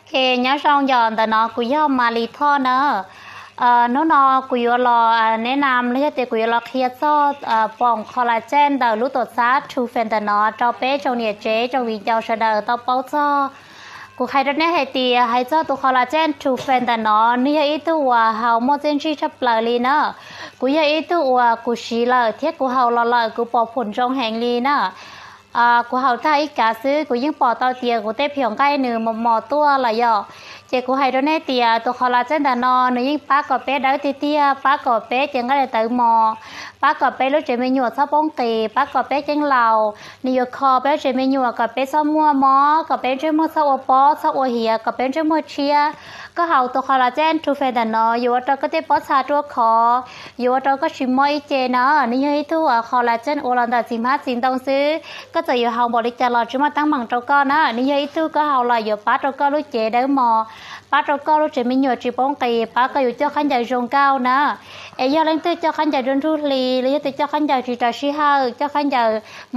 khi nhớ xong giờแต่nó cũng do mà lý thọ nữa nó cũng do loแนะนำเลยแต่cũng do loเครียดซ้อปองคอลลาเจนแต่รู้ตัวซะทูเฟนแต่เนาะเจ้าเป๊ะเจ้าเนี่ยเจ๊เจ้าวิงเจ้าเสดอเต้าเป้าซ้อกูใครได้เนี่ยให้ตีให้เจ้าตัวคอลลาเจนทูเฟนแต่เนาะนี่อีตัวเฮาโมเจนชีชับเลยลีเนาะกูยังอีตัวกูชีเลยเทียกูเฮาเลยกูปอผลจงแห่งลีเนาะกูเฮาถ้าอีกาซื้อกูยิ่งปอเตาเตียกูเต้เพียงใกล้หนึ่งหมอตัวละย่อเจ้ากูให้ด้วยเนี่ยเตียตัวคอลลาเจนแต่นอนยิ่งป้าก็เป๊ะได้เตี้ยป้าก็เป๊ะจังก็เลยตื่นหมอป้าก็เป๊ะรู้เจไม่หยวดซะป้องตีป้าก็เป๊ะจังเหล่านี่ยคอเป๊ะเจไม่หยวดก็เป๊ะซ้อมมัวหมอก็เป๊ะเจ้ามัวซ้อปอซ้อเหียก็เป๊ะเจ้ามัวเชียก็เฮาตัวคอลลาเจนทูเฟนแต่นออยู่ว่าเราก็เต้ปอชาตัวคออยู่ว่าเราก็ชิมมออีเจนะนี่ยังตัวคอลลาเจนโอรันดา15สินต้องซื้อก็จะอยู่เฮาบริจาคเราจุมาตั้งบังเจ้าก็นะนี่ยังตัวก็เฮาลอยอยู่ป้าเจ้าก็รู้เจได้หมอป้าเราก็รู้เจไม่หยวดจีป้องตีป้าก็อยู่เจ้าขันใหญ่จงเก้านะเอยาเล่นตัวเจ้าขันใหญ่ดนทุลีหรือตัวเจ้าขันใหญ่จีตาชีห้าเจ้าขันใหญ่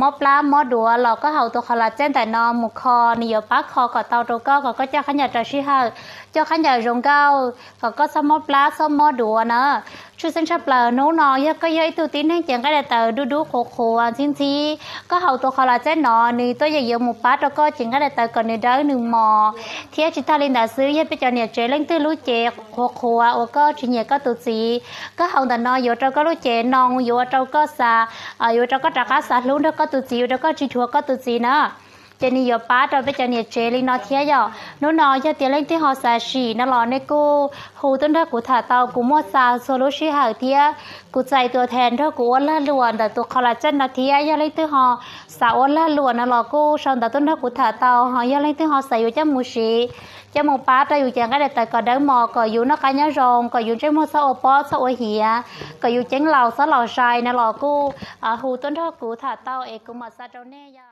มอปลาหมอดัวเราก็เฮาตัวคอลลาเจนแต่นอหมูคอนี่อยู่ป้าคอกับเตาตัวก็เจ้าขันใหญ่ตาชีห้าเจ้าขันใหญ่จงเก้าก็สมอปลาสมอดัวนะชื่อเส้นชับเปล่าโน้นอยก็ยัยตัวตีนให้เจียงก็ได้แต่ดูโคจริงก็เฮาตัวคอลลาเจนนอนี่ตัวใหญ่เยอะหมูป้าตัวก็เจียงก็ได้แต่ก่อนในได้หนึ่งหมอเทียจิตาลินดาซื้อยัยไปจอเนี่ยเจเล่นตื้อรู้เจโคโอก็ชิเนี่ยก็ตัวสีก็เฮาแต่นออยู่เราก็รู้เจนองอยู่เราก็ซาอยู่เราก็จักรสาลุ้นเราก็ตัวสีเราก็จิทัวก็ตัวสีนะเจนี่ยป้าเราไปเจเนี่ยเจลินอเทียยโน้นอยจะเตียเล่นที่ฮอซาชีนั่นหรอในกูหูต้นเธอกูถ่าเตากูมอซาโซลูชิหาเทียกูใจตัวแทนเธอกูอ้วนละล้วนแต่ตัวคอลลาเจนนาเทียยาเล่นที่ฮอสาวอ้วนละล้วนนั่นหรอกูชอนแต่ต้นเธอกูถ่าเตาฮอยาเล่นที่ฮอใส่อยู่จมูกชีจมูกป้าแต่อยู่จังก็ได้แต่ก็ได้หมอก็อยู่นักการยารองก็อยู่จมูกซาโอปอซาโอเหียก็อยู่เจ้งเหล่าซาเหล่าชายนั่นหรอกูหูต้นเธอกูถ่าเตาเอกกูมาซาเจ้าเน่ย